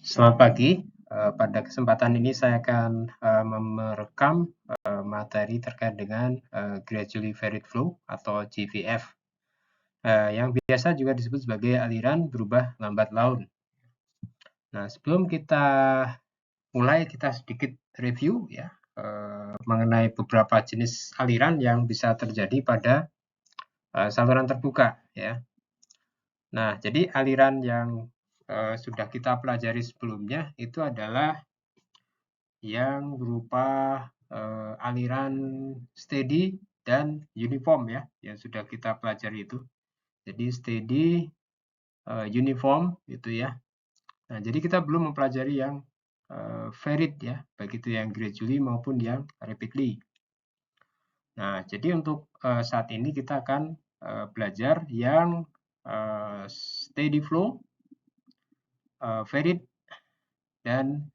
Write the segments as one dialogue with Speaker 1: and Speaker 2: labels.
Speaker 1: Selamat pagi. Pada kesempatan ini saya akan merekam materi terkait dengan Gradually Varied Flow atau GVF, yang biasa juga disebut sebagai aliran berubah lambat laun. Nah, sebelum kita mulai, kita sedikit review ya mengenai beberapa jenis aliran yang bisa terjadi pada saluran terbuka ya. Nah, jadi aliran yang sudah kita pelajari sebelumnya itu adalah yang berupa aliran steady dan uniform ya, yang sudah kita pelajari itu. Jadi steady, uniform itu ya. Nah, jadi kita belum mempelajari yang varied ya, baik itu yang gradually maupun yang rapidly. Nah, jadi untuk saat ini kita akan belajar yang steady flow, varied, dan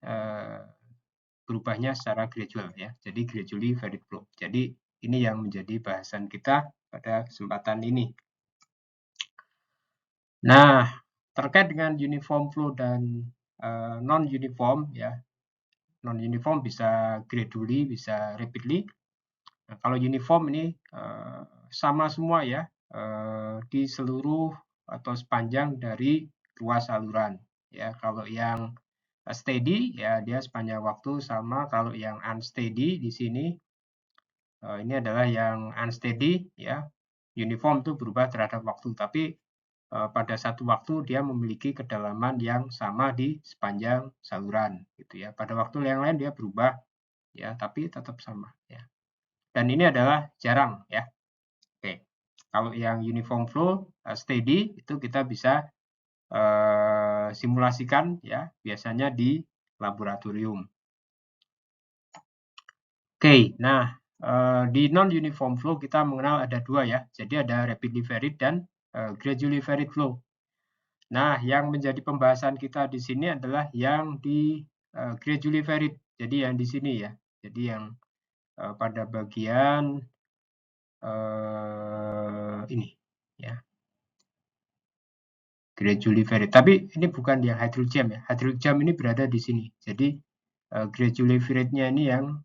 Speaker 1: berubahnya secara gradual ya. Jadi gradually varied flow. Jadi ini yang menjadi bahasan kita pada kesempatan ini. Nah, terkait dengan uniform flow dan non uniform ya. Non uniform bisa gradually, bisa rapidly. Nah, kalau uniform ini sama semua ya di seluruh atau sepanjang dari ruas saluran ya. Kalau yang steady ya dia sepanjang waktu sama. Kalau yang unsteady di sini ini adalah yang unsteady ya. Uniform itu berubah terhadap waktu, tapi pada satu waktu dia memiliki kedalaman yang sama di sepanjang saluran gitu ya. Pada waktu yang lain dia berubah ya, tapi tetap sama ya. Dan ini adalah jarang ya. Oke. Kalau yang uniform flow steady itu kita bisa simulasikan ya, biasanya di laboratorium. Oke, nah di non-uniform flow kita mengenal ada dua ya. Jadi ada rapidly varied dan gradually varied flow. Nah, yang menjadi pembahasan kita di sini adalah yang di gradually varied. Jadi yang di sini ya. Jadi yang pada bagian ini ya. Gradually varied. Tapi ini bukan yang hydrojam ya. Hydrojam ini berada di sini. Jadi gradually varied-nya ini yang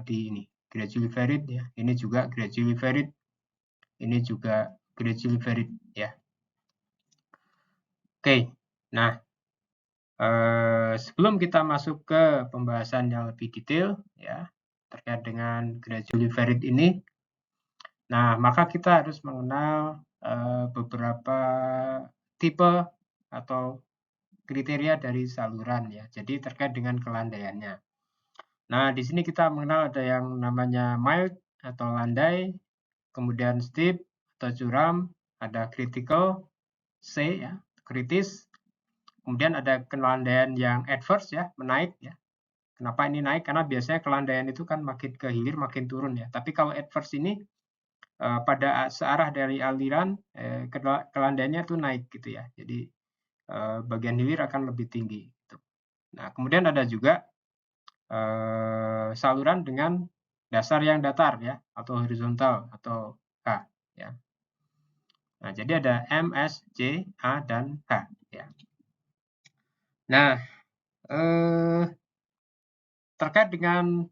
Speaker 1: di ini. Gradually varied ya. Ini juga gradually varied. Ini juga gradually varied ya. Oke. Nah, sebelum kita masuk ke pembahasan yang lebih detail ya terkait dengan gradually varied ini, nah maka kita harus mengenal beberapa tipe atau kriteria dari saluran ya. Jadi terkait dengan kelandaiannya. Nah, di sini kita mengenal ada yang namanya mild atau landai, kemudian steep atau curam, ada critical, C ya, kritis. Kemudian ada kelandaian yang adverse ya, menaik ya. Kenapa ini naik? Karena biasanya kelandaian itu kan makin ke hilir makin turun ya. Tapi kalau adverse ini pada searah dari aliran kelandaiannya itu naik gitu ya. Jadi bagian hilir akan lebih tinggi. Gitu. Nah, kemudian ada juga saluran dengan dasar yang datar ya, atau horizontal atau H ya. Nah, jadi ada M, S, J, A, dan H ya. Nah, terkait dengan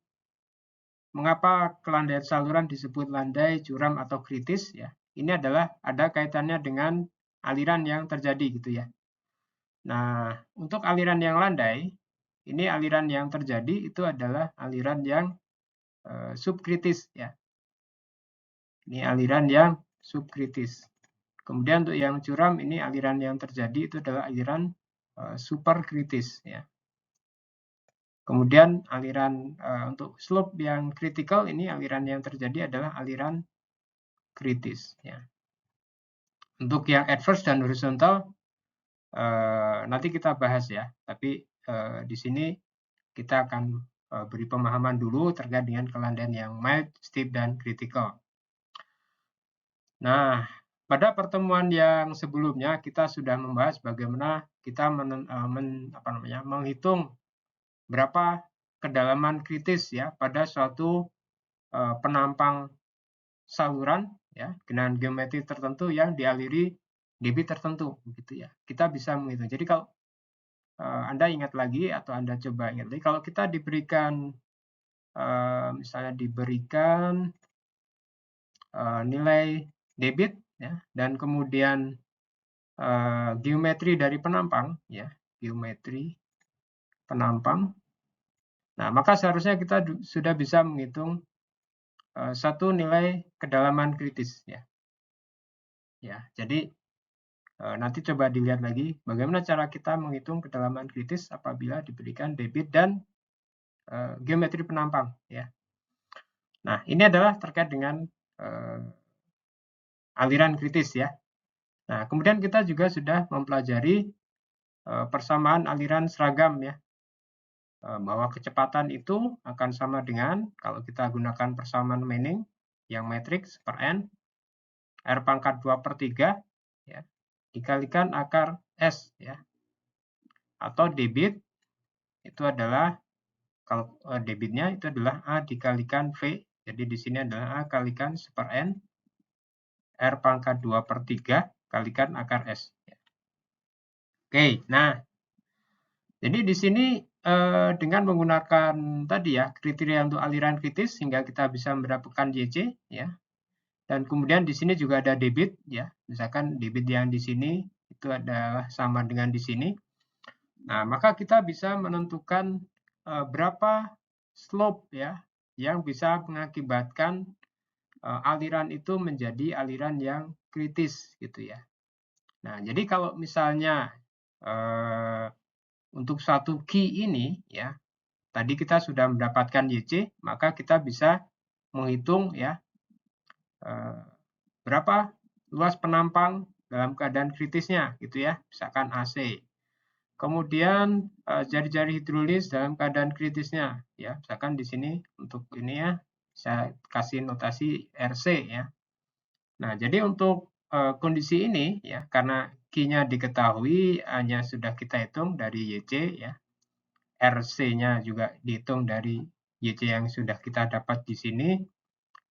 Speaker 1: mengapa kelandaian saluran disebut landai, curam, atau kritis ya, ini adalah ada kaitannya dengan aliran yang terjadi gitu ya. Nah, untuk aliran yang landai, ini aliran yang terjadi itu adalah aliran yang subkritis ya. Ini aliran yang subkritis. Kemudian untuk yang curam ini aliran yang terjadi itu adalah aliran superkritis ya. Kemudian aliran untuk slope yang critical ini aliran yang terjadi adalah aliran kritis ya. Untuk yang adverse dan horizontal nanti kita bahas ya. Tapi di sini kita akan beri pemahaman dulu terkait dengan kelandaian yang mild, steep, dan critical. Nah, pada pertemuan yang sebelumnya kita sudah membahas bagaimana kita menghitung berapa kedalaman kritis ya pada suatu penampang saluran ya dengan geometri tertentu yang dialiri debit tertentu gitu ya. Kita bisa menghitung. Jadi kalau Anda ingat lagi atau Anda coba ingat lagi, kalau kita diberikan misalnya diberikan nilai debit ya, dan kemudian geometri dari penampang ya, geometri penampang. Nah, maka seharusnya kita sudah bisa menghitung satu nilai kedalaman kritis ya. Ya, jadi nanti coba dilihat lagi bagaimana cara kita menghitung kedalaman kritis apabila diberikan debit dan geometri penampang ya. Nah, ini adalah terkait dengan aliran kritis ya. Nah, kemudian kita juga sudah mempelajari persamaan aliran seragam ya. Bahwa kecepatan itu akan sama dengan kalau kita gunakan persamaan Manning yang matriks per n R pangkat 2/3 ya, dikalikan akar S ya. Atau debit itu adalah kalau debitnya itu adalah A dikalikan V. Jadi di sini adalah A kalikan 1/n R pangkat 2/3 kalikan akar S. Oke, nah jadi di sini dengan menggunakan tadi ya kriteria untuk aliran kritis sehingga kita bisa mendapatkan YC ya. Dan kemudian di sini juga ada debit ya. Misalkan debit yang di sini itu adalah sama dengan di sini. Nah, maka kita bisa menentukan berapa slope ya yang bisa mengakibatkan aliran itu menjadi aliran yang kritis gitu ya. Nah, jadi kalau misalnya untuk satu key ini ya, tadi kita sudah mendapatkan YC, maka kita bisa menghitung ya berapa luas penampang dalam keadaan kritisnya gitu ya, misalkan AC. Kemudian jari-jari hidrolis dalam keadaan kritisnya ya, misalkan di sini untuk ini ya saya kasih notasi RC ya. Nah, jadi untuk kondisi ini ya karena Q-nya diketahui hanya sudah kita hitung dari YC ya. RC-nya juga dihitung dari YC yang sudah kita dapat di sini.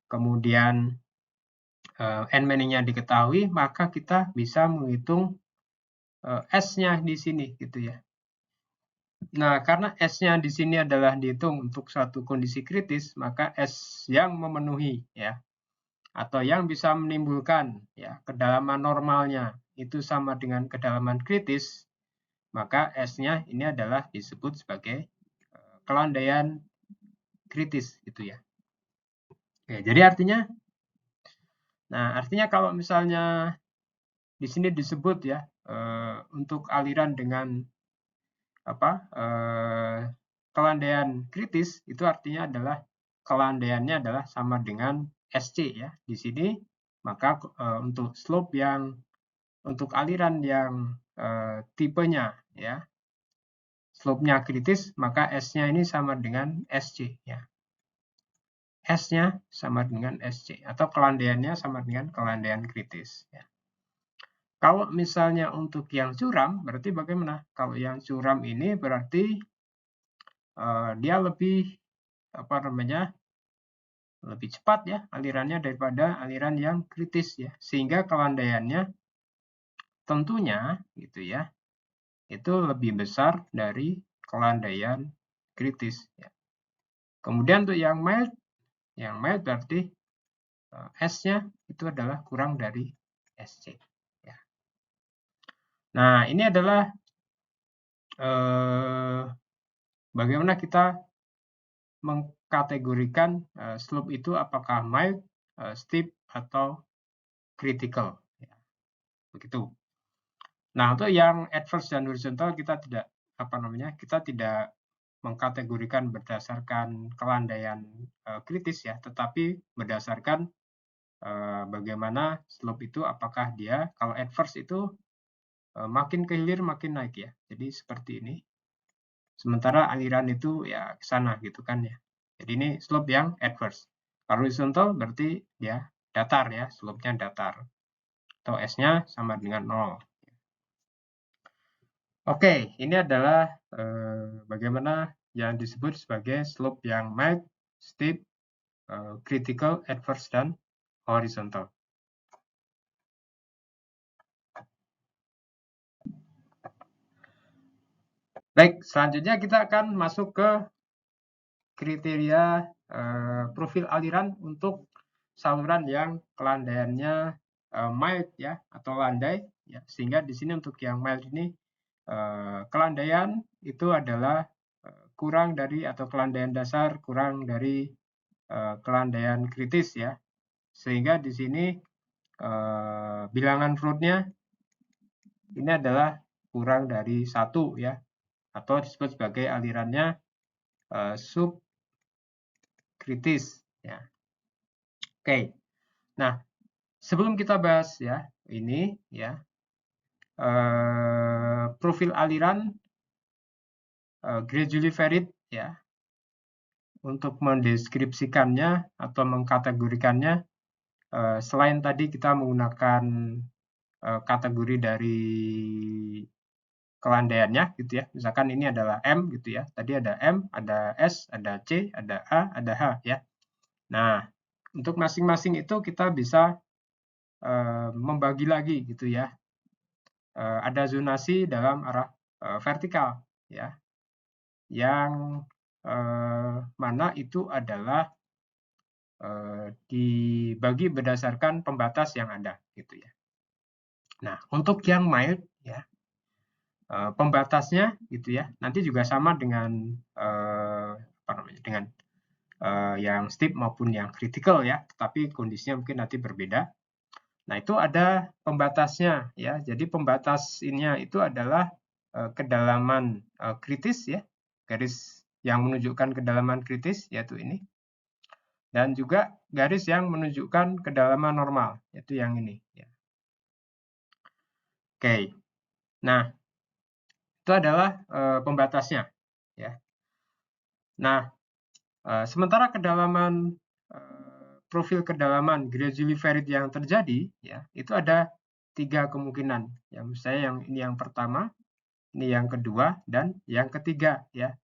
Speaker 1: Kemudian N-nya diketahui, maka kita bisa menghitung S-nya di sini gitu ya. Nah, karena S-nya di sini adalah dihitung untuk suatu kondisi kritis, maka S yang memenuhi ya atau yang bisa menimbulkan ya kedalaman normalnya itu sama dengan kedalaman kritis, maka S-nya ini adalah disebut sebagai kelandaian kritis gitu ya. Oke, jadi artinya kalau misalnya di sini disebut ya untuk aliran dengan kelandaian kritis itu artinya adalah kelandaiannya adalah sama dengan SC ya di sini, maka untuk slope yang untuk aliran yang tipenya ya slope-nya kritis, maka S-nya ini sama dengan SC ya. S-nya sama dengan SC atau kelandaiannya sama dengan kelandaian kritis ya. Kalau misalnya untuk yang curam, berarti bagaimana? Kalau yang curam ini berarti dia lebih lebih cepat ya alirannya daripada aliran yang kritis ya, sehingga kelandaiannya tentunya gitu ya itu lebih besar dari kelandaian kritis ya. Kemudian untuk yang mild berarti S-nya itu adalah kurang dari SC ya. Nah, ini adalah bagaimana kita mengkategorikan slope itu apakah mild, steep atau critical ya. Begitu. Nah, untuk yang adverse dan horizontal kita tidak mengkategorikan berdasarkan kelandaian kritis ya, tetapi berdasarkan bagaimana slope itu apakah dia kalau adverse itu makin ke hilir makin naik ya. Jadi seperti ini. Sementara aliran itu ya ke sana gitu kan ya. Jadi ini slope yang adverse. Kalau horizontal berarti dia datar ya, slope-nya datar. Atau S-nya sama dengan 0. Oke, ini adalah bagaimana yang disebut sebagai slope yang mild, steep, critical, adverse, dan horizontal. Baik, selanjutnya kita akan masuk ke kriteria profil aliran untuk saluran yang kelandaiannya mild ya atau landai ya, sehingga di sini untuk yang mild ini kelandaian itu adalah kurang dari atau kelandaian dasar kurang dari kelandaian kritis ya, sehingga di sini bilangan floatnya ini adalah kurang dari 1 ya, atau disebut sebagai alirannya subkritis ya. Oke. Nah, sebelum kita bahas ya ini ya profil aliran gradually varied ya, untuk mendeskripsikannya atau mengkategorikannya selain tadi kita menggunakan kategori dari kelandaiannya gitu ya. Misalkan ini adalah M gitu ya. Tadi ada M, ada S, ada C, ada A, ada H ya. Nah, untuk masing-masing itu kita bisa membagi lagi gitu ya. Ada zonasi dalam arah vertikal ya, yang mana itu adalah dibagi berdasarkan pembatas yang ada gitu ya. Nah, untuk yang mild ya, pembatasnya gitu ya, nanti juga sama dengan apa namanya, dengan yang steep maupun yang critical ya, tetapi kondisinya mungkin nanti berbeda. Nah, itu ada pembatasnya ya. Jadi pembatasnya itu adalah kedalaman kritis ya, garis yang menunjukkan kedalaman kritis yaitu ini, dan juga garis yang menunjukkan kedalaman normal yaitu yang ini ya. Oke. Nah, itu adalah pembatasnya ya. Nah, sementara kedalaman profil kedalaman gradually varied yang terjadi ya, itu ada 3 kemungkinan. Ya, misalnya yang ini yang pertama, ini yang kedua, dan yang ketiga ya.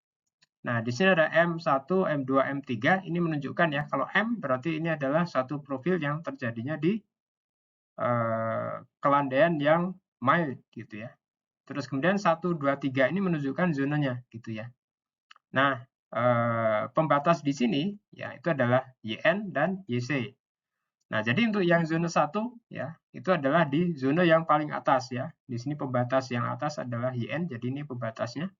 Speaker 1: Nah, di sini ada M1, M2, M3, ini menunjukkan ya, kalau M berarti ini adalah satu profil yang terjadinya di kelandaian yang mild gitu ya. Terus kemudian 1, 2, 3 ini menunjukkan zonanya gitu ya. Nah, pembatas di sini ya itu adalah YN dan YC. Nah, jadi untuk yang zona 1 ya, itu adalah di zona yang paling atas ya. Di sini pembatas yang atas adalah YN, jadi ini pembatasnya.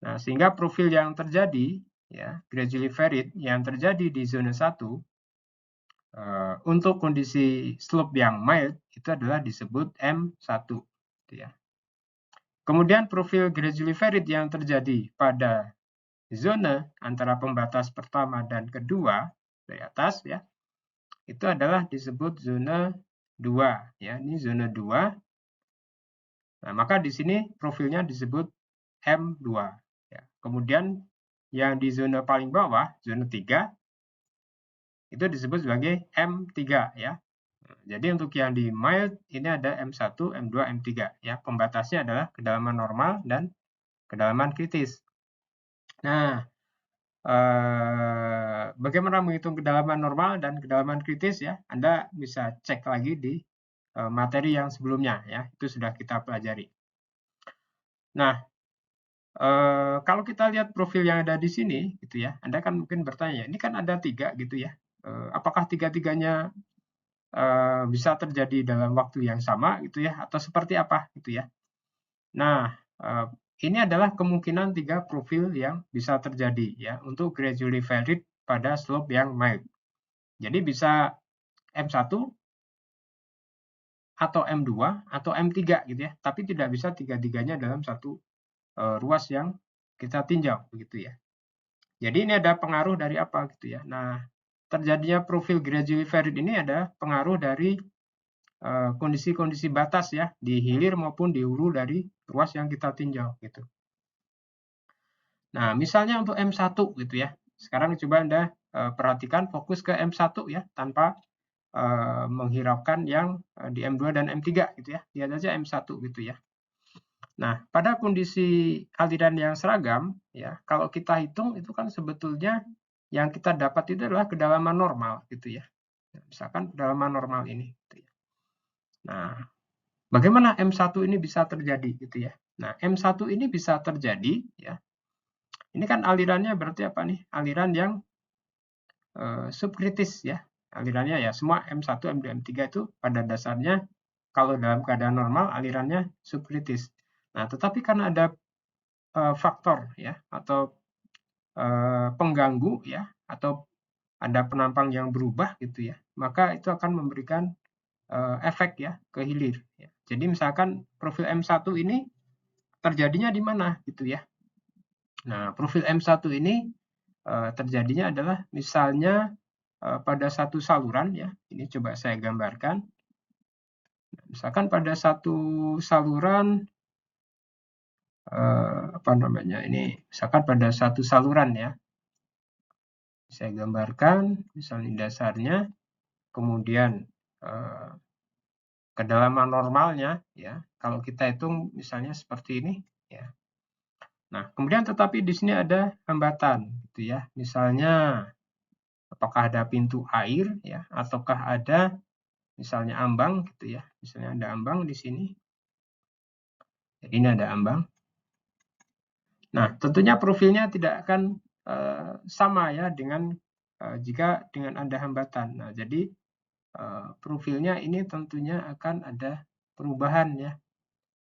Speaker 1: Nah, sehingga profil yang terjadi ya, gradually varied yang terjadi di zona 1 untuk kondisi slope yang mild itu adalah disebut M1 gitu ya. Kemudian profil gradually varied yang terjadi pada zona antara pembatas pertama dan kedua dari atas ya, itu adalah disebut zona 2 ya. Ini zona 2. Nah, maka di sini profilnya disebut M2 ya. Kemudian yang di zona paling bawah, zona 3 itu disebut sebagai M3 ya. Jadi untuk yang di mild ini ada M1, M2, M3 ya. Pembatasnya adalah kedalaman normal dan kedalaman kritis. Nah, bagaimana menghitung kedalaman normal dan kedalaman kritis ya? Anda bisa cek lagi di materi yang sebelumnya ya. Itu sudah kita pelajari. Nah, kalau kita lihat profil yang ada di sini gitu ya, Anda kan mungkin bertanya, ini kan ada 3 gitu ya. Apakah tiga-tiganya bisa terjadi dalam waktu yang sama gitu ya, atau seperti apa gitu ya. Nah, ini adalah kemungkinan 3 profil yang bisa terjadi ya untuk gradually varied pada slope yang mild. Jadi bisa M1 atau M2 atau M3 gitu ya, tapi tidak bisa tiga-tiganya dalam satu ruas yang kita tinjau begitu ya. Jadi ini ada pengaruh dari apa gitu ya. Nah, terjadinya profil gradually varied ini ada pengaruh dari kondisi-kondisi batas ya di hilir maupun di hulu dari ruas yang kita tinjau gitu. Nah, misalnya untuk M1 gitu ya. Sekarang coba Anda perhatikan fokus ke M1 ya tanpa menghiraukan yang di M2 dan M3 gitu ya. Lihat aja M1 gitu ya. Nah, pada kondisi aliran yang seragam ya, kalau kita hitung itu kan sebetulnya yang kita dapat itu adalah kedalaman normal gitu ya. Misalkan kedalaman normal ini gitu ya. Nah, bagaimana M1 ini bisa terjadi gitu ya. Nah, M1 ini bisa terjadi ya. Ini kan alirannya berarti apa nih? Aliran yang subkritis ya. Alirannya ya semua M1, M2, M3 itu pada dasarnya kalau dalam keadaan normal alirannya subkritis. Nah, tetapi karena ada faktor ya atau pengganggu ya atau ada penampang yang berubah gitu ya, maka itu akan memberikan efek ya ke hilir. Ya. Jadi misalkan profil M1 ini terjadinya di mana gitu ya. Nah, profil M1 ini terjadinya adalah misalnya pada satu saluran ya. Ini coba saya gambarkan. Misalkan pada satu saluran apa namanya ini, misalkan pada satu saluran ya. Saya gambarkan misalnya dasarnya, kemudian kedalaman normalnya ya. Kalau kita hitung misalnya seperti ini ya. Nah, kemudian tetapi di sini ada hambatan gitu ya. Misalnya apakah ada pintu air ya ataukah ada misalnya ambang gitu ya. Misalnya ada ambang di sini. Jadi ini ada ambang. Nah, tentunya profilnya tidak akan sama ya dengan jika dengan ada hambatan. Nah, jadi profilnya ini tentunya akan ada perubahan ya.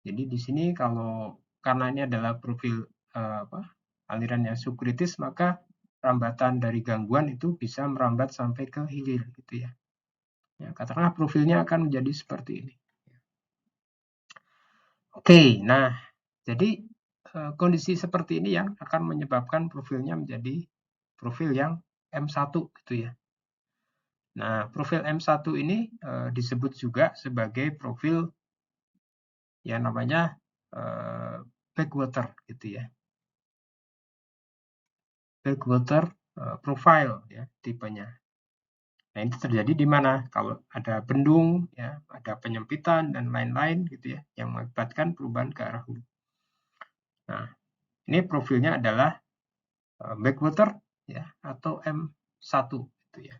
Speaker 1: Jadi di sini kalau karena ini adalah profil aliran yang subkritis, maka rambatan dari gangguan itu bisa merambat sampai ke hilir gitu ya. Ya, katakanlah profilnya akan menjadi seperti ini. Oke, nah jadi kondisi seperti ini yang akan menyebabkan profilnya menjadi profil yang M1 gitu ya. Nah, profil M1 ini disebut juga sebagai profil yang namanya backwater gitu ya. Backwater profile ya tipenya. Nah, ini terjadi di mana? Kalau ada bendung ya, ada penyempitan dan lain-lain gitu ya yang mengakibatkan perubahan ke arah hulu. Nah, ini profilnya adalah backwater ya atau M1 gitu ya.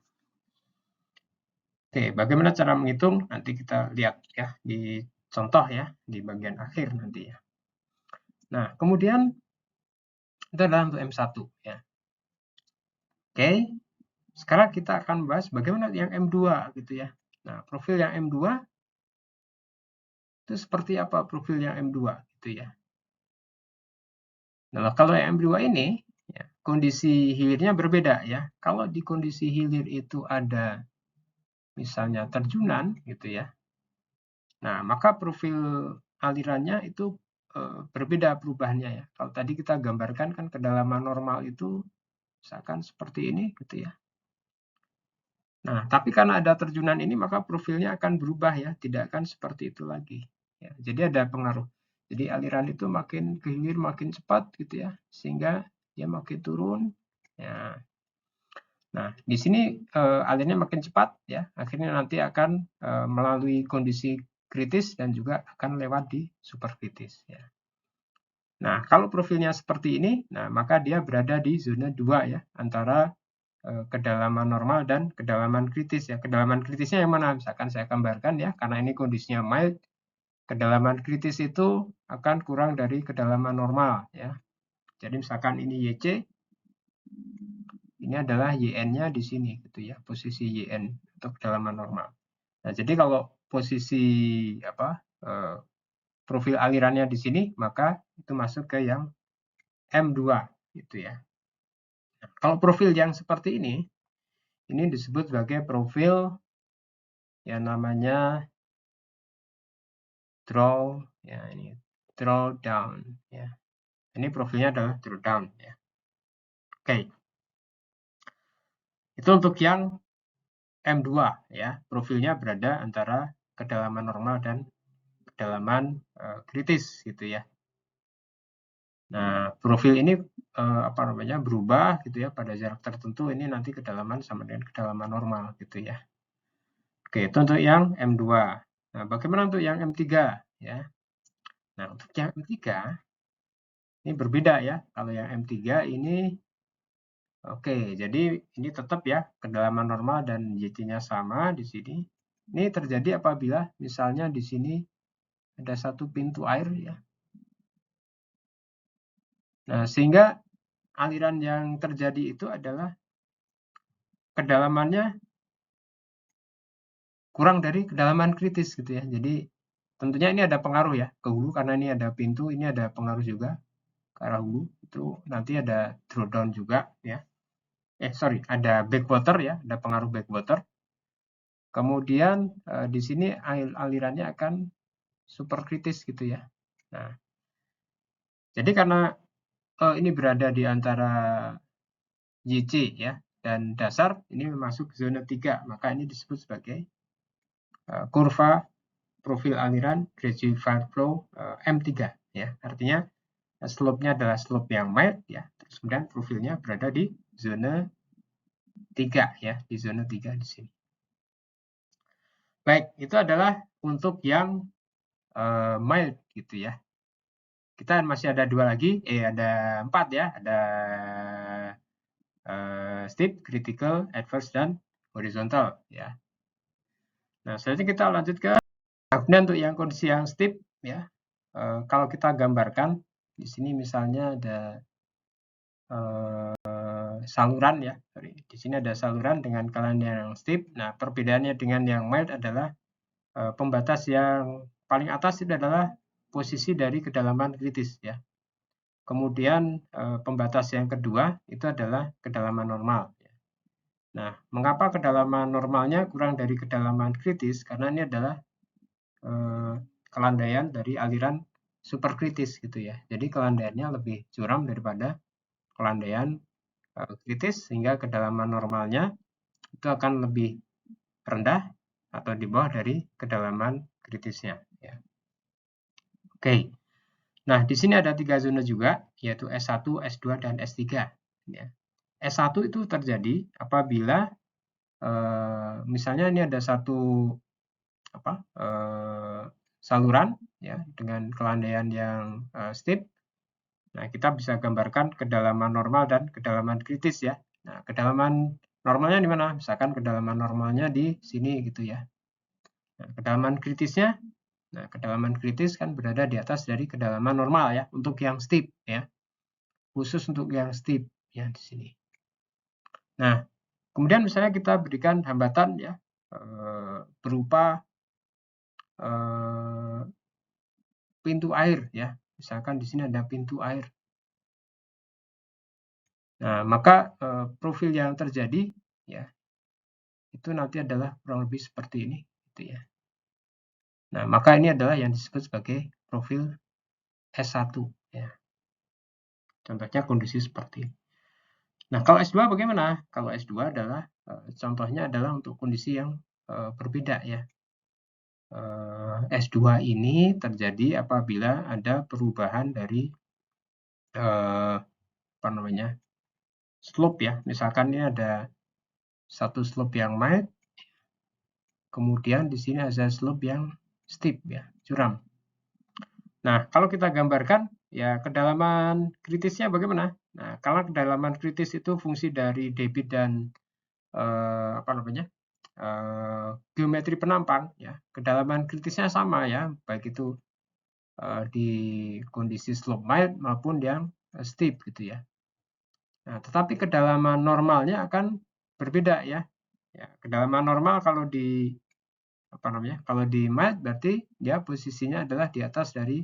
Speaker 1: Oke, bagaimana cara menghitung? Nanti kita lihat ya di contoh ya di bagian akhir nanti ya. Nah, kemudian itu adalah untuk M1 ya. Oke, sekarang kita akan bahas bagaimana yang M2 gitu ya. Nah, profil yang M2 itu seperti apa profil yang M2 gitu ya. Nah, kalau yang M2 ini ya, kondisi hilirnya berbeda ya. Kalau di kondisi hilir itu ada misalnya terjunan gitu ya. Nah, maka profil alirannya itu berbeda perubahannya ya. Kalau tadi kita gambarkan kan kedalaman normal itu misalkan seperti ini gitu ya. Nah, tapi karena ada terjunan ini maka profilnya akan berubah ya, tidak akan seperti itu lagi. Ya, jadi ada pengaruh. Jadi aliran itu makin ke hilir makin cepat gitu ya, sehingga dia makin turun. Ya. Nah, di sini alirnya makin cepat ya, akhirnya nanti akan melalui kondisi kritis dan juga akan lewat di superkritis ya. Nah, kalau profilnya seperti ini, nah maka dia berada di zona 2 ya, antara kedalaman normal dan kedalaman kritis ya. Kedalaman kritisnya yang mana? Misalkan saya gambarkan ya, karena ini kondisinya mild, kedalaman kritis itu akan kurang dari kedalaman normal ya. Jadi misalkan ini YC, ini adalah YN-nya di sini gitu ya, posisi YN untuk kedalaman normal. Nah, jadi kalau posisi profil alirannya di sini, maka itu masuk ke yang M2 gitu ya. Nah, kalau profil yang seperti ini disebut sebagai profil yang namanya draw ya, ini drawdown ya. Ini profilnya adalah drawdown ya. Oke. Itu untuk yang M2 ya. Profilnya berada antara kedalaman normal dan kedalaman kritis gitu ya. Nah, profil ini apa namanya berubah gitu ya pada jarak tertentu, ini nanti kedalaman sama dengan kedalaman normal gitu ya. Oke, itu untuk yang M2. Nah, bagaimana untuk yang M3 ya? Nah, untuk yang M3 ini berbeda ya. Kalau yang M3 ini oke, jadi ini tetap ya kedalaman normal dan YT-nya sama di sini. Ini terjadi apabila misalnya di sini ada satu pintu air ya. Nah, sehingga aliran yang terjadi itu adalah kedalamannya kurang dari kedalaman kritis gitu ya. Jadi tentunya ini ada pengaruh ya ke hulu karena ini ada pintu, ini ada pengaruh juga ke arah hulu. Itu nanti ada drawdown juga ya. Sorry, ada backwater ya, ada pengaruh backwater. Kemudian di sini alirannya akan super kritis gitu ya. Nah, jadi karena ini berada di antara YC ya dan dasar, ini masuk zona 3, maka ini disebut sebagai kurva profil aliran gradual flow M3 ya. Artinya slope-nya adalah slope yang mild ya. Terus kemudian profilnya berada di zona 3 ya, di zona 3 di sini. Baik, itu adalah untuk yang mild gitu ya. Kita masih ada 2 lagi, ada 4 ya, ada steep, critical, adverse dan horizontal ya. Nah, selanjutnya kita lanjut ke kemudian untuk yang kondisi yang steep ya. Kalau kita gambarkan di sini misalnya ada saluran ya. Sorry. Di sini ada saluran dengan kelandayan yang steep. Nah, perbedaannya dengan yang mild adalah pembatas yang paling atas itu adalah posisi dari kedalaman kritis ya. Kemudian pembatas yang kedua itu adalah kedalaman normal. Nah, mengapa kedalaman normalnya kurang dari kedalaman kritis? Karena ini adalah kelandaian dari aliran superkritis gitu ya. Jadi kelandaiannya lebih curam daripada kelandaian kritis sehingga kedalaman normalnya itu akan lebih rendah atau di bawah dari kedalaman kritisnya ya. Oke. Nah, di sini ada 3 zona juga yaitu S1, S2 dan S3 ya. S1 itu terjadi apabila misalnya ini ada satu saluran ya dengan kelandaian yang steep. Nah, kita bisa gambarkan kedalaman normal dan kedalaman kritis ya. Nah, kedalaman normalnya di mana? Misalkan kedalaman normalnya di sini gitu ya. Nah, kedalaman kritisnya, nah kedalaman kritis kan berada di atas dari kedalaman normal ya untuk yang steep ya. Khusus untuk yang steep ya di sini. Nah, kemudian misalnya kita berikan hambatan ya berupa pintu air ya. Misalkan di sini ada pintu air. Nah, maka profil yang terjadi ya itu nanti adalah kurang lebih seperti ini gitu ya. Nah, maka ini adalah yang disebut sebagai profil S1 ya. Contohnya kondisi seperti ini. Nah, kalau S2 bagaimana? Kalau S2 adalah contohnya adalah untuk kondisi yang berbeda ya. S2 ini terjadi apabila ada perubahan dari apa namanya? Slope ya. Misalkan ini ada satu slope yang mild, kemudian di sini ada slope yang steep ya, curam. Nah, kalau kita gambarkan ya kedalaman kritisnya bagaimana? Nah, kalau kedalaman kritis itu fungsi dari debit dan apa namanya? Geometri penampang ya. Kedalaman kritisnya sama ya, baik itu di kondisi slope mild maupun yang steep gitu ya. Nah, tetapi kedalaman normalnya akan berbeda ya. Ya, kedalaman normal kalau di apa namanya? Kalau di mild berarti dia posisinya adalah di atas dari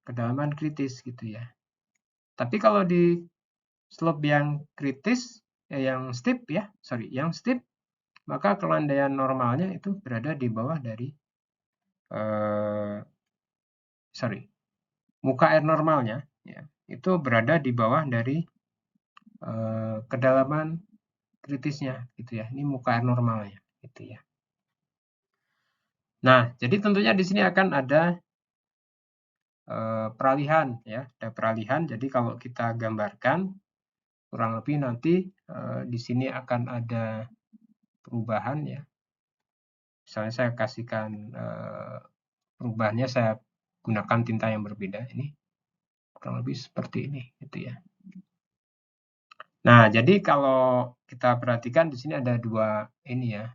Speaker 1: kedalaman kritis gitu ya. Tapi kalau di slope yang kritis, yang steep ya, sorry, yang steep, maka kelandaian normalnya itu berada di bawah dari sorry, muka air normalnya ya, itu berada di bawah dari kedalaman kritisnya gitu ya. Ini muka air normalnya gitu ya. Nah, jadi tentunya di sini akan ada peralihan ya, ada peralihan. Jadi kalau kita gambarkan kurang lebih nanti di sini akan ada perubahan ya. Misalnya saya kasihkan perubahannya saya gunakan tinta yang berbeda ini kurang lebih seperti ini gitu ya. Nah, jadi kalau kita perhatikan di sini ada 2 ini ya.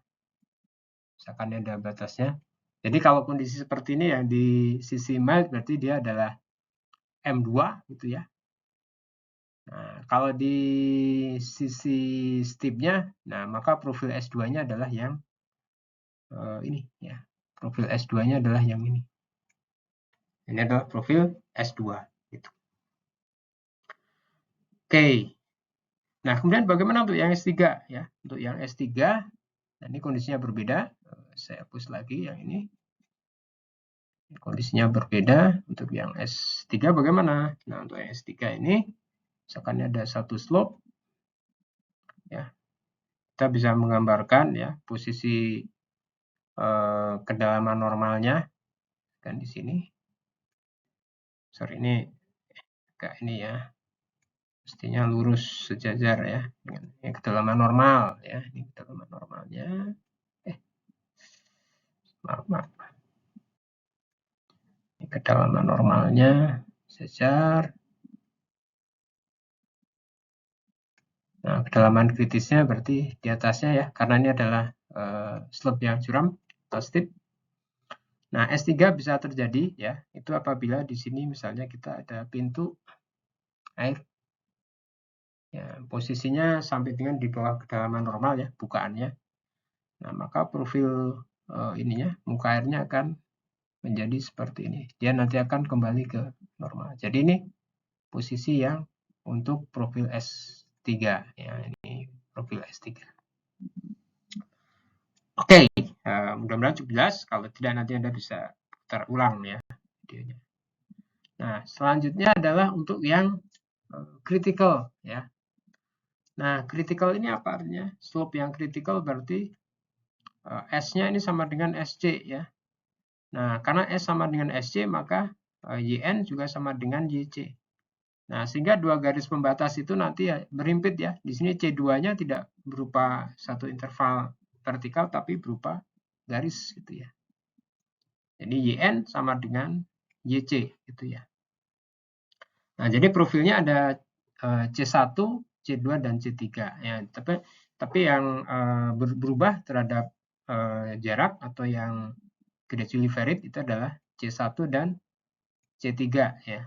Speaker 1: Misalkan ada batasnya. Jadi kalau kondisi seperti ini yang di sisi mild berarti dia adalah M2 gitu ya. kalau di sisi steepnya, nah maka profil S2-nya adalah yang ini ya. Profil S2-nya adalah yang ini. Ini adalah profil S2 gitu. Oke. Nah, kemudian bagaimana untuk yang S3 ya? Untuk yang S3, nah ini kondisinya berbeda. Saya hapus lagi yang ini. Kondisinya berbeda. Untuk yang S3 bagaimana? Nah, untuk yang S3 ini misalkan ada satu slope ya. Kita bisa menggambarkan ya posisi kedalaman normalnya kan di sini. Sorry, ini kayak ini ya. Mestinya lurus sejajar ya dengan kedalaman normal ya. Ini kedalaman normalnya. Maaf. Ini kedalaman normalnya sejajar. Nah, kedalaman kritisnya berarti di atasnya ya, karena ini adalah slope yang curam atau steep. Nah, S3 bisa terjadi ya, itu apabila di sini misalnya kita ada pintu air. Ya, posisinya sampai dengan di bawah kedalaman normal ya, bukaannya. Nah, maka profil ininya, muka airnya akan menjadi seperti ini. Dia nanti akan kembali ke normal. Jadi ini posisi yang untuk profil S3 ya, ini profil S3. Oke, mudah-mudahan cukup jelas. Kalau tidak nanti Anda bisa putar ulang ya videonya. Nah, selanjutnya adalah untuk yang critical ya. Nah, critical ini apa artinya? Slope yang critical berarti S-nya ini sama dengan SC ya. Nah, karena S sama dengan SC maka YN juga sama dengan YC. Nah, sehingga dua garis pembatas itu nanti ya berimpit ya. Di sini C2-nya tidak berupa satu interval vertikal tapi berupa garis gitu ya. Jadi YN sama dengan YC gitu ya. Nah, jadi profilnya ada C1, C2 dan C3 ya. Tapi yang berubah terhadap jarak atau yang gradually varied itu adalah C1 dan C3 ya.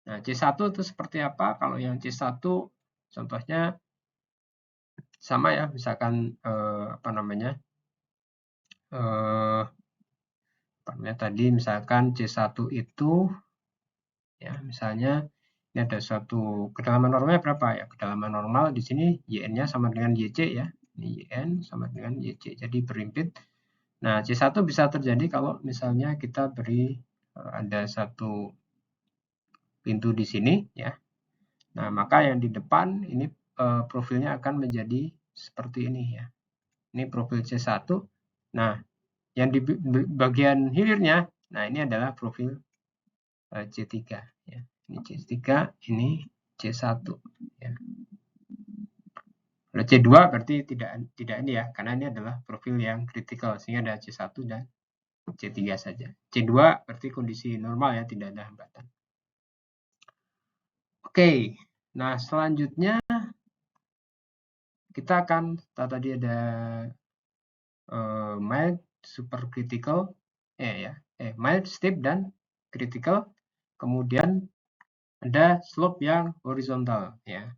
Speaker 1: Nah, C1 itu seperti apa? Kalau yang C1 contohnya sama ya, misalkan apa namanya tadi misalkan C1 itu ya misalnya ini ada suatu kedalaman normalnya berapa ya? Kedalaman normal di sini YN-nya sama dengan YC ya. Ini YN sama dengan YC. Jadi berimpit. Nah, C1 bisa terjadi kalau misalnya kita beri ada satu pintu di sini ya. Nah, maka yang di depan ini profilnya akan menjadi seperti ini ya. Ini profil C1. Nah, yang di bagian hilirnya, nah ini adalah profil C3 ya. Ini C3, ini C1 ya. Kalau C2 berarti tidak ini ya, karena ini adalah profil yang kritikal sehingga ada C1 dan C3 saja. C2 berarti kondisi normal ya, tidak ada hambatan. Oke. Nah, selanjutnya kita akan tadi ada mild, supercritical, mild, steep dan critical. Kemudian ada slope yang horizontal ya.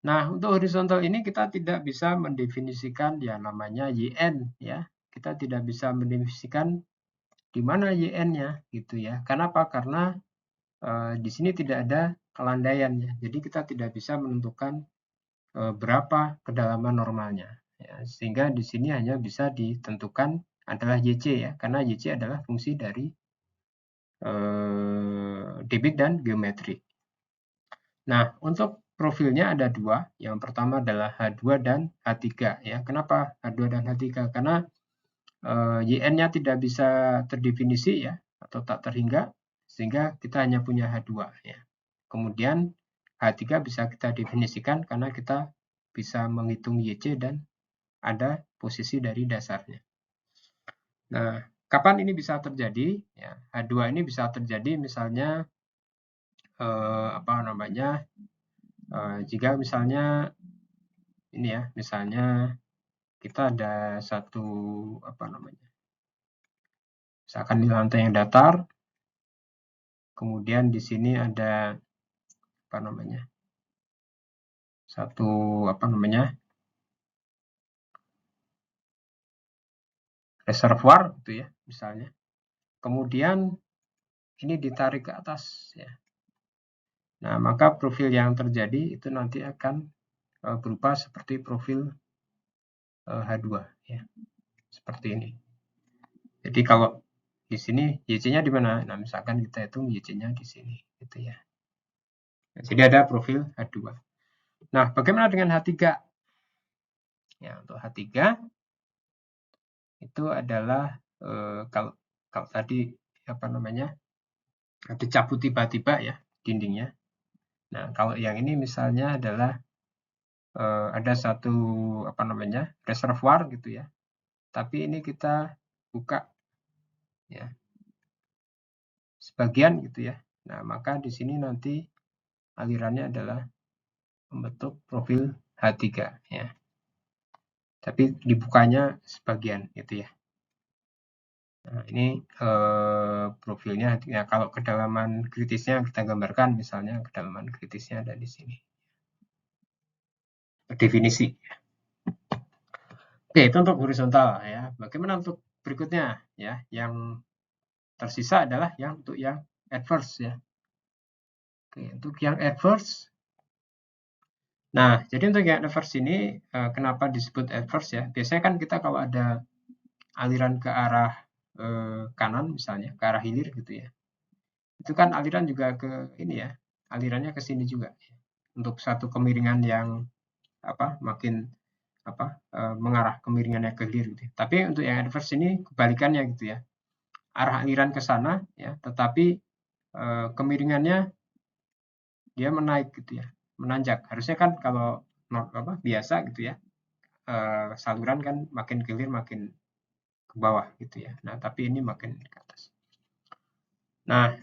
Speaker 1: Nah, untuk horizontal ini kita tidak bisa mendefinisikan ya namanya YN ya. Kita tidak bisa mendefinisikan di mana YN-nya gitu ya. Kenapa? Karena di sini tidak ada kelandaiannya. Jadi kita tidak bisa menentukan berapa kedalaman normalnya. Ya, sehingga di sini hanya bisa ditentukan adalah YC ya. Karena YC adalah fungsi dari debit dan geometri. Nah, untuk profilnya ada dua. Yang pertama adalah H2 dan H3 ya. Kenapa H2 dan H3? Karena YN-nya tidak bisa terdefinisi ya atau tak terhingga sehingga kita hanya punya H2 ya. Kemudian H3 bisa kita definisikan karena kita bisa menghitung YC dan ada posisi dari dasarnya. Nah, kapan ini bisa terjadi? Ya, H2 ini bisa terjadi misalnya apa namanya? Jika misalnya ini ya, misalnya kita ada satu apa namanya? Misalkan di lantai yang datar, kemudian di sini ada reservoir gitu ya misalnya. Kemudian ini ditarik ke atas ya. Nah, maka profil yang terjadi itu nanti akan berupa seperti profil H2 ya. Seperti ini. Jadi kalau di sini YC-nya di mana? Nah, misalkan kita hitung YC-nya di sini gitu ya. Nah, jadi ada profil H2. Nah, bagaimana dengan H3? Ya, untuk H3 itu adalah kalau tadi dicabut tiba-tiba ya dindingnya. Nah, kalau yang ini misalnya adalah ada satu reservoir gitu ya. Tapi ini kita buka ya sebagian gitu ya. Nah, maka di sini nanti alirannya adalah membentuk profil H3 ya. Tapi dibukanya sebagian gitu ya. Nah, ini profilnya. Ya, kalau kedalaman kritisnya kita gambarkan, misalnya kedalaman kritisnya ada di sini. Definisi. Oke, itu untuk horizontal ya. Bagaimana untuk berikutnya ya? Yang tersisa adalah untuk yang adverse ya. Oke, untuk yang adverse. Nah, jadi untuk yang adverse ini kenapa disebut adverse ya? Biasanya kan kita kalau ada aliran ke arah kanan misalnya, ke arah hilir gitu ya. Itu kan aliran juga ke ini ya, alirannya ke sini juga. Untuk satu kemiringan yang makin mengarah kemiringannya ke hilir gitu. Tapi untuk yang adverse ini kebalikannya gitu ya. Arah aliran ke sana ya, tetapi kemiringannya dia menaik gitu ya, menanjak. Harusnya kan kalau biasa gitu ya, saluran kan makin ke hilir makin ke bawah gitu ya. Nah, tapi ini makin ke atas. Nah,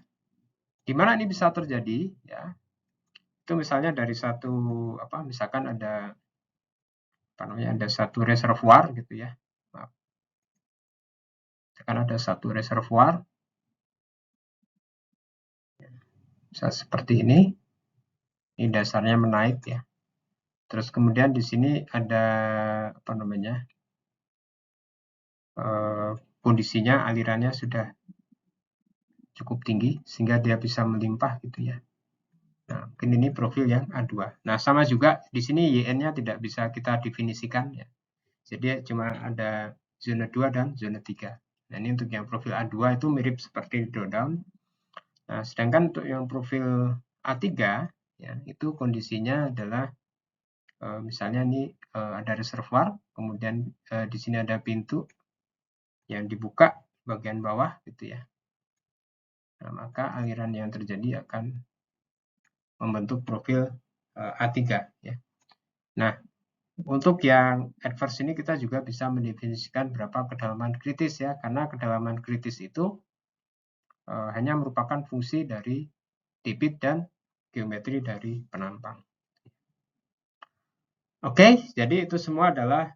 Speaker 1: di mana ini bisa terjadi ya? Itu misalnya dari satu misalkan ada ada satu reservoir gitu ya. Maaf. Misalkan ada satu reservoir bisa seperti ini. Ini dasarnya menaik ya. Terus kemudian di sini ada kondisinya alirannya sudah cukup tinggi sehingga dia bisa melimpah gitu ya. Nah, mungkin ini profil yang A2. Nah, sama juga di sini YN-nya tidak bisa kita definisikan ya. Jadi cuma ada zona 2 dan zona 3. Nah, ini untuk yang profil A2 itu mirip seperti drawdown. Nah, sedangkan untuk yang profil A3 ya, itu kondisinya adalah misalnya ini ada reservoir, kemudian di sini ada pintu yang dibuka bagian bawah gitu ya. Nah, maka aliran yang terjadi akan membentuk profil A3 ya. Nah, untuk yang adverse ini kita juga bisa mendefinisikan berapa kedalaman kritis ya, karena kedalaman kritis itu hanya merupakan fungsi dari debit dan geometri dari penampang. Oke, jadi itu semua adalah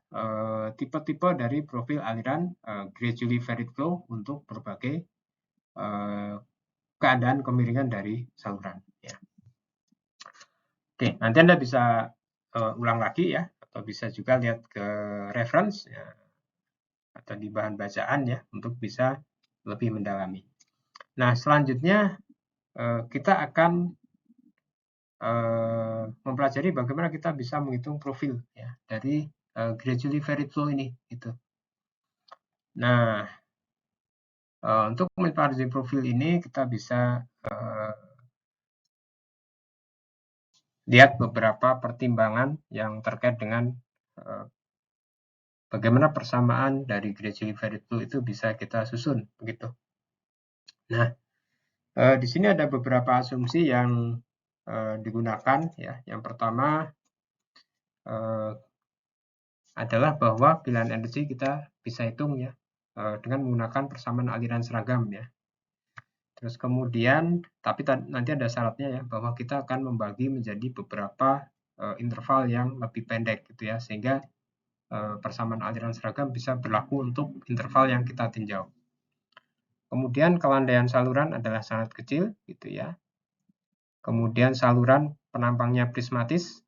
Speaker 1: tipe-tipe dari profil aliran gradually varied flow untuk berbagai keadaan kemiringan dari saluran. Ya. Oke, nanti Anda bisa ulang lagi ya, atau bisa juga lihat ke reference ya, atau di bahan bacaan ya, untuk bisa lebih mendalami. Nah, selanjutnya kita akan mempelajari bagaimana kita bisa menghitung profil ya dari gradually varied flow ini gitu. Nah, untuk mempelajari profil ini kita bisa lihat beberapa pertimbangan yang terkait dengan bagaimana persamaan dari gradually varied flow itu bisa kita susun begitu. Nah, di sini ada beberapa asumsi yang digunakan ya. Yang pertama adalah bahwa pilihan energi kita bisa hitung ya dengan menggunakan persamaan aliran seragam ya. Terus kemudian, tapi nanti ada syaratnya ya, bahwa kita akan membagi menjadi beberapa interval yang lebih pendek gitu ya, sehingga persamaan aliran seragam bisa berlaku untuk interval yang kita tinjau. Kemudian kelandaian saluran adalah sangat kecil gitu ya. Kemudian saluran penampangnya prismatis,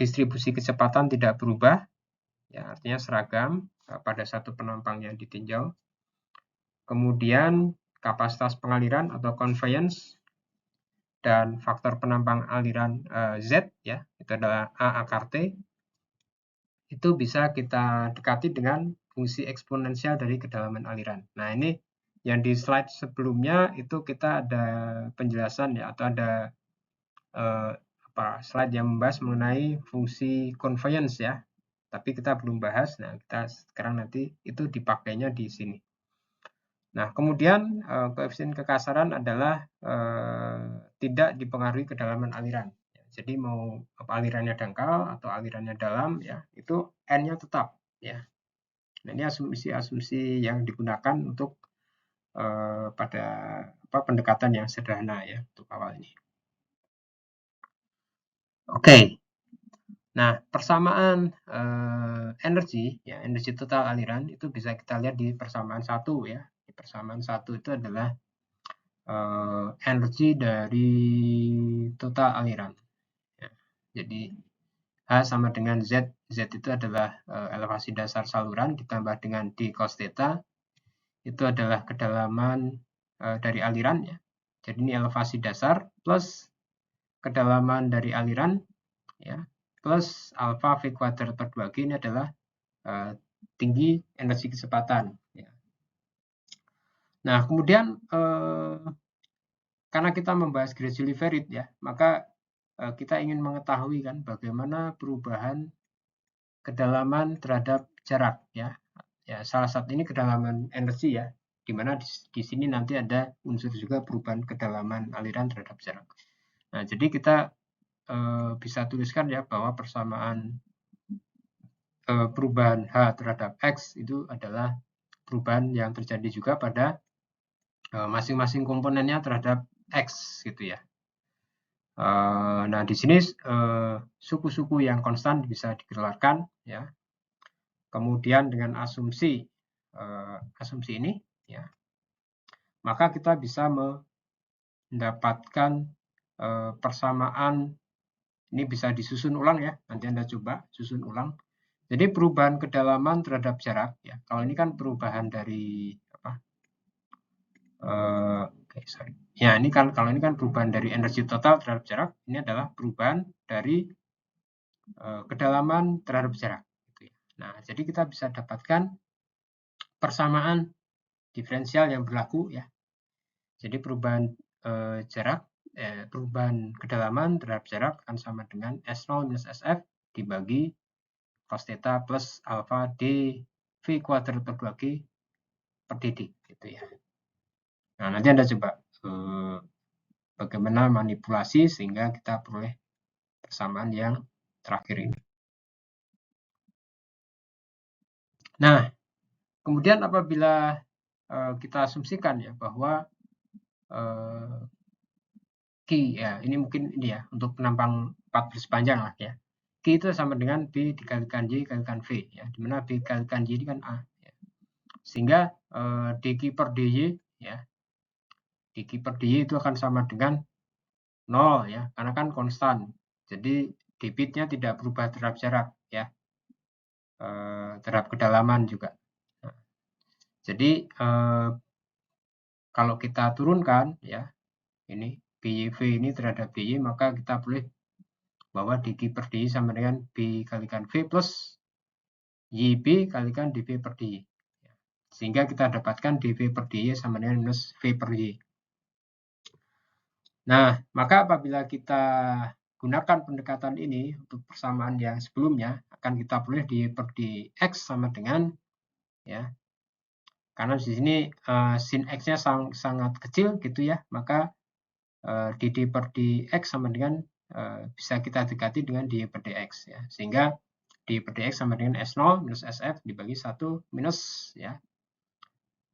Speaker 1: distribusi kecepatan tidak berubah, ya, artinya seragam pada satu penampang yang ditinjau. Kemudian kapasitas pengaliran atau conveyance dan faktor penampang aliran Z, ya, itu adalah A akar T, itu bisa kita dekati dengan fungsi eksponensial dari kedalaman aliran. Nah, ini yang di slide sebelumnya itu kita ada penjelasan, ya, atau ada slide yang membahas mengenai fungsi conveyance, ya, tapi kita belum bahas. Nah, kita sekarang nanti itu dipakainya di sini. Nah, kemudian koefisien kekasaran adalah tidak dipengaruhi kedalaman aliran. Jadi mau alirannya dangkal atau alirannya dalam, ya, itu N-nya tetap, ya. Nah, ini asumsi-asumsi yang digunakan untuk pada pendekatan yang sederhana, ya, untuk awal ini. Oke. Nah, persamaan energi, ya, energi total aliran itu bisa kita lihat di persamaan 1, ya. Di persamaan 1 itu adalah energi dari total aliran. Ya. Jadi H sama dengan Z. Z itu adalah elevasi dasar saluran ditambah dengan D cos theta. Itu adalah kedalaman dari aliran, ya. Jadi ini elevasi dasar plus kedalaman dari aliran, ya, plus alfa V kuadrat per 2G ini adalah tinggi energi kecepatan. Ya. Nah, kemudian karena kita membahas gradually varied, ya, maka kita ingin mengetahui kan bagaimana perubahan kedalaman terhadap jarak, ya. Ya, salah satu ini kedalaman energi, ya, di mana di sini nanti ada unsur juga perubahan kedalaman aliran terhadap jarak. Nah, jadi kita bisa tuliskan, ya, bahwa persamaan perubahan H terhadap X itu adalah perubahan yang terjadi juga pada masing-masing komponennya terhadap X, gitu, ya. Nah, di sini suku-suku yang konstan bisa dikeluarkan, ya. Kemudian dengan asumsi ini, ya, maka kita bisa mendapatkan persamaan. Ini bisa disusun ulang, ya. Nanti Anda coba susun ulang. Jadi perubahan kedalaman terhadap jarak, ya. Kalau ini kan perubahan dari ya, ini kan kalau ini kan perubahan dari energi total terhadap jarak. Ini adalah perubahan dari kedalaman terhadap jarak. Gitu, ya. Nah, jadi kita bisa dapatkan persamaan diferensial yang berlaku, ya. Jadi perubahan perubahan kedalaman terhadap jarak akan sama dengan S0 minus SF dibagi cos theta plus alpha D V kuadrat per 2G per dd, gitu, ya. Nah, nanti Anda coba bagaimana manipulasi sehingga kita peroleh persamaan yang terakhir ini. Nah, kemudian apabila kita asumsikan, ya, bahwa Q, ya, ini mungkin ini, ya, untuk penampang 4 baris panjang lah, ya. Q itu sama dengan B dikalikan Y dikalikan V, ya, dimana B dikalikan Y ini kan A, ya. Sehingga dQ per dy, ya, dQ per dy itu akan sama dengan 0, ya, karena kan konstan. Jadi debitnya tidak berubah terhadap jarak, ya, terhadap kedalaman juga. Nah, jadi kalau kita turunkan, ya, ini BYV ini terhadap BY, maka kita boleh bahwa dQ per dy sama dengan B kalikan V plus YB kalikan dV per dy. Sehingga kita dapatkan dV per dy sama dengan minus V per Y. Nah, maka apabila kita gunakan pendekatan ini untuk persamaan yang sebelumnya, akan kita peroleh dV per dx sama dengan, ya, karena di sini sin x-nya sangat kecil, gitu, ya, maka dd per dx sama dengan bisa kita dekati dengan dV per dx, ya, sehingga dV per dx sama dengan S0 minus SF dibagi 1 minus, ya,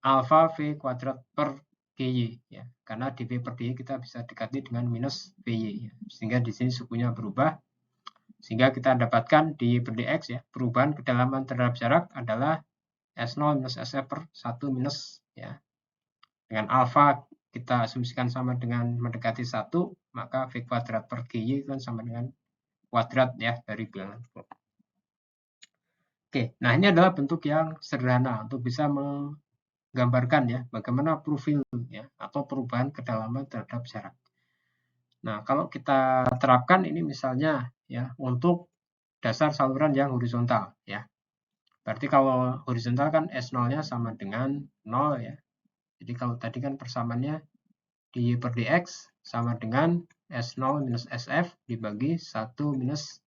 Speaker 1: alpha V kuadrat per GY, ya, karena dV per dy kita bisa dekati dengan minus VY, ya, sehingga di sini sukunya berubah, sehingga kita dapatkan dV per dx, ya, perubahan kedalaman terhadap jarak adalah S0 minus SF per 1 minus, ya, dengan alpha kita asumsikan sama dengan mendekati 1, maka V kuadrat per GY kan sama dengan kuadrat ya dari bilangan float. Oke, nah ini adalah bentuk yang sederhana untuk bisa menggambarkan ya bagaimana profil ya atau perubahan kedalaman terhadap jarak. Nah, kalau kita terapkan ini misalnya ya untuk dasar saluran yang horizontal ya. Berarti kalau horizontal kan S0-nya sama dengan 0 ya. Jadi kalau tadi kan persamaannya dy per dx sama dengan S0 minus SF dibagi 1 minus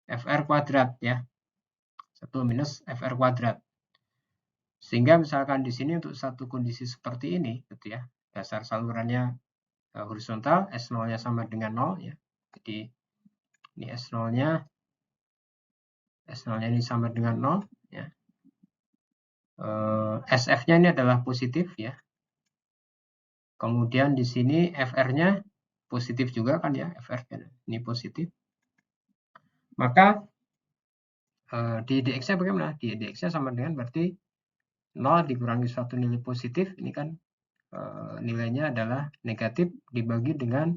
Speaker 1: FR kuadrat ya. 1 minus FR kuadrat. Sehingga misalkan di sini untuk satu kondisi seperti ini gitu ya. Dasar salurannya horizontal, S0-nya sama dengan 0 ya. Jadi ini S0-nya ini sama dengan 0 ya. SF-nya ini adalah positif ya. Kemudian di sini FR-nya positif juga kan ya, FR ini positif. Maka di dx-nya bagaimana? Di dx-nya sama dengan berarti 0 dikurangi suatu nilai positif, ini kan nilainya adalah negatif dibagi dengan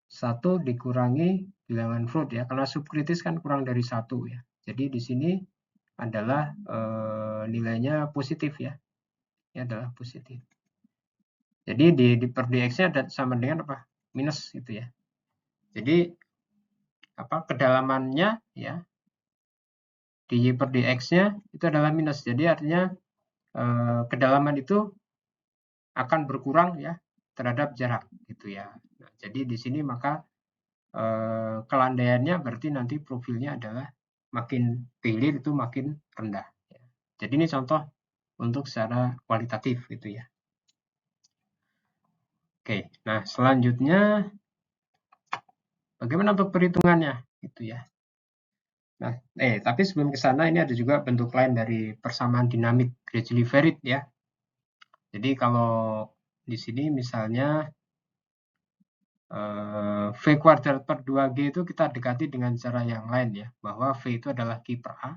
Speaker 1: 1 dikurangi bilangan float ya, karena subkritis kan kurang dari 1 ya. Jadi di sini adalah nilainya positif ya. Ini adalah positif. Jadi di per dx-nya sama dengan apa? Minus gitu ya. Jadi apa kedalamannya ya dy per dx-nya itu adalah minus. Jadi artinya kedalaman itu akan berkurang ya terhadap jarak gitu ya. Nah, jadi di sini maka kelandaiannya berarti nanti profilnya adalah makin hilir itu makin rendah. Ya. Jadi ini contoh untuk secara kualitatif gitu ya. Oke, nah selanjutnya bagaimana untuk perhitungannya gitu ya. Nah, tapi sebelum ke sana ini ada juga bentuk lain dari persamaan dinamik gradually varied ya. Jadi kalau di sini misalnya V kuadrat per 2G itu kita dekati dengan cara yang lain ya, bahwa V itu adalah Q per A.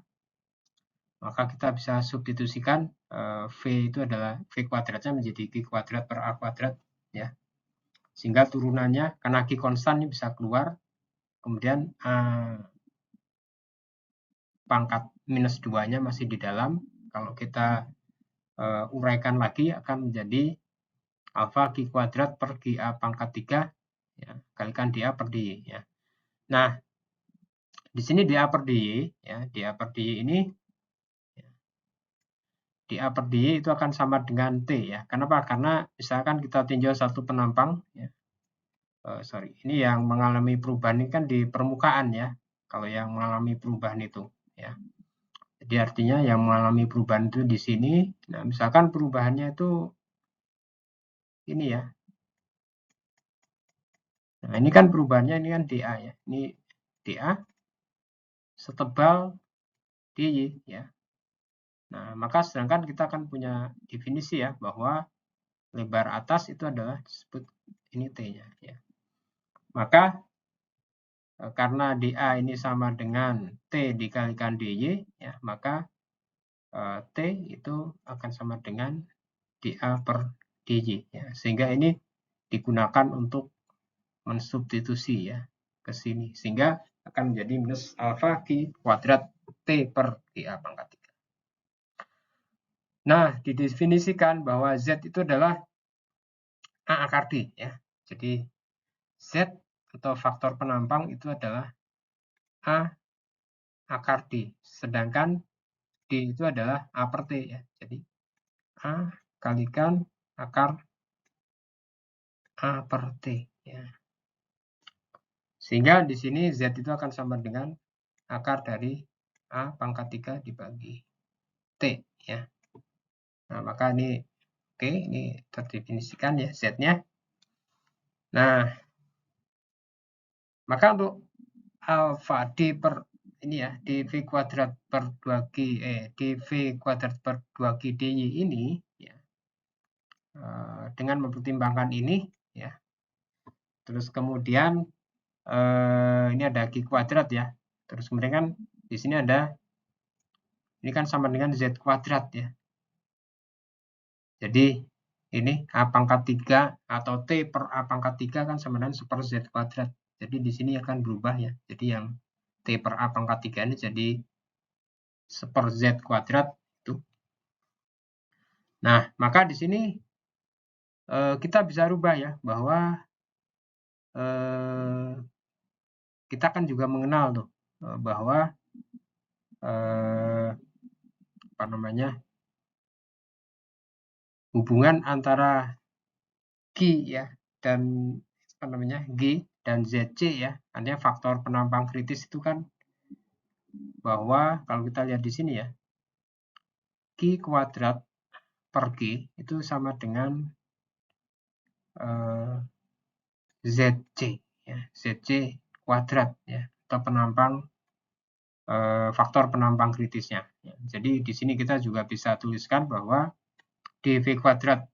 Speaker 1: Maka kita bisa substitusikan V itu adalah V kuadratnya menjadi Q kuadrat per A kuadrat ya. Sehingga turunannya karena Q konstan ini bisa keluar, kemudian A pangkat minus 2-nya masih di dalam. Kalau kita uraikan lagi akan menjadi alfa Q kuadrat per GA pangkat 3 ya, kalikan dA per dy ya. Nah, di sini dA per dy ya, dA per dy ini dA per dy itu akan sama dengan T ya. Kenapa? Karena misalkan kita tinjau satu penampang ya. Ini yang mengalami perubahan ini kan di permukaan ya. Kalau yang mengalami perubahan itu ya. Jadi artinya yang mengalami perubahan itu di sini. Nah, misalkan perubahannya itu ini ya. Nah, ini kan perubahannya ini kan dA ya. Ini dA setebal dy ya. Nah, maka sedangkan kita akan punya definisi ya bahwa lebar atas itu adalah disebut ini T-nya ya. Maka karena dA ini sama dengan T dikalikan dy ya, maka T itu akan sama dengan dA per dy ya. Sehingga ini digunakan untuk mensubstitusi ya ke sini sehingga akan menjadi minus alfa Q kuadrat T per dA pangkat 3. Nah, didefinisikan bahwa Z itu adalah A akar D ya. Jadi Z atau faktor penampang itu adalah A akar D. Sedangkan D itu adalah A per T ya. Jadi A kalikan akar A per T ya. Sehingga di sini Z itu akan sama dengan akar dari A pangkat 3 dibagi T ya. Nah, maka ini oke, ini terdefinisikan ya Z-nya. Nah, maka untuk alfa D per ini ya, dV kuadrat per 2G dV kuadrat per 2G dy ini ya. Dengan mempertimbangkan ini ya. Terus kemudian ini ada Q kuadrat ya. Terus kemudian kan di sini ada ini kan sama dengan Z kuadrat ya. Jadi ini A pangkat 3 atau T per A pangkat 3 kan sama dengan 1 per Z kuadrat. Jadi di sini akan berubah ya. Jadi yang T per A pangkat 3 ini jadi 1 per Z kuadrat itu. Nah, maka di sini kita bisa rubah ya bahwa kita kan juga mengenal tuh bahwa apa namanya hubungan antara Q ya dan apa namanya G dan ZC ya, artinya faktor penampang kritis itu kan bahwa kalau kita lihat di sini ya, Q kuadrat per G itu sama dengan ZC ya, ZC kuadrat ya, atau faktor penampang kritisnya. Ya. Jadi di sini kita juga bisa tuliskan bahwa dV kuadrat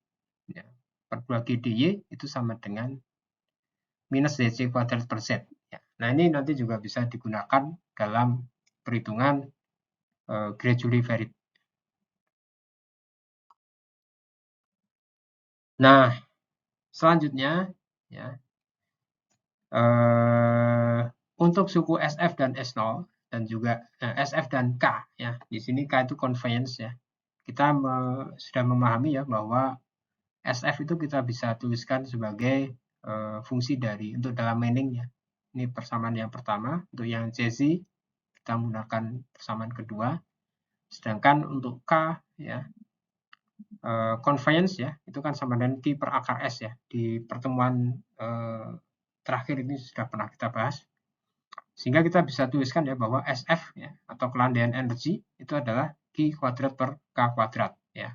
Speaker 1: ya, per 2G dy itu sama dengan minus ZC kuadrat per Z. Ya. Nah ini nanti juga bisa digunakan dalam perhitungan gradually varied. Nah selanjutnya ya, untuk suku SF dan S0 dan juga SF dan K ya, di sini K itu conveyance ya. Kita sudah memahami ya bahwa SF itu kita bisa tuliskan sebagai fungsi dari untuk dalam meaning ya. Ini persamaan yang pertama, untuk yang CZ kita menggunakan persamaan kedua. Sedangkan untuk K ya, conveyance ya, itu kan sama dengan Q per akar S ya. Di pertemuan terakhir ini sudah pernah kita bahas. Sehingga kita bisa tuliskan ya bahwa SF ya, atau kelandaian energi itu adalah Q kuadrat per K kuadrat ya.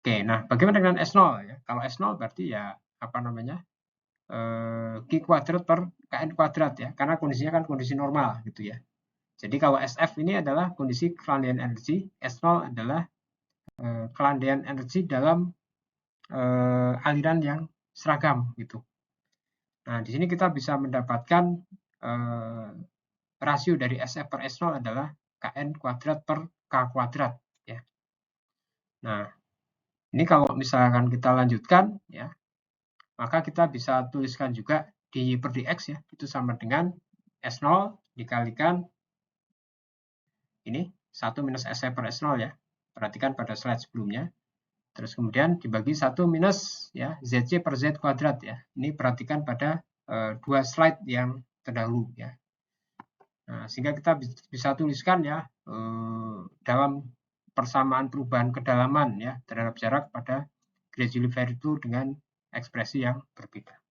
Speaker 1: Oke, nah bagaimana dengan S0 ya? Kalau S0 berarti ya apa namanya? Q kuadrat per Kn kuadrat ya, karena kondisinya kan kondisi normal gitu ya. Jadi kalau SF ini adalah kondisi kelandaian energi, S0 adalah kelandaian energi dalam aliran yang seragam gitu. Nah, di sini kita bisa mendapatkan rasio dari SF per S0 adalah Kn kuadrat per K kuadrat ya. Nah, ini kalau misalkan kita lanjutkan ya, maka kita bisa tuliskan juga dy per dx ya, itu sama dengan S0 dikalikan ini 1 minus SF per S0 ya. Perhatikan pada slide sebelumnya. Terus kemudian dibagi 1 minus ya ZC per Z kuadrat ya. Ini perhatikan pada dua slide yang terdahulu ya. Nah, sehingga kita bisa tuliskan ya dalam persamaan perubahan kedalaman ya terhadap jarak pada gradually varied dengan ekspresi yang berbeda.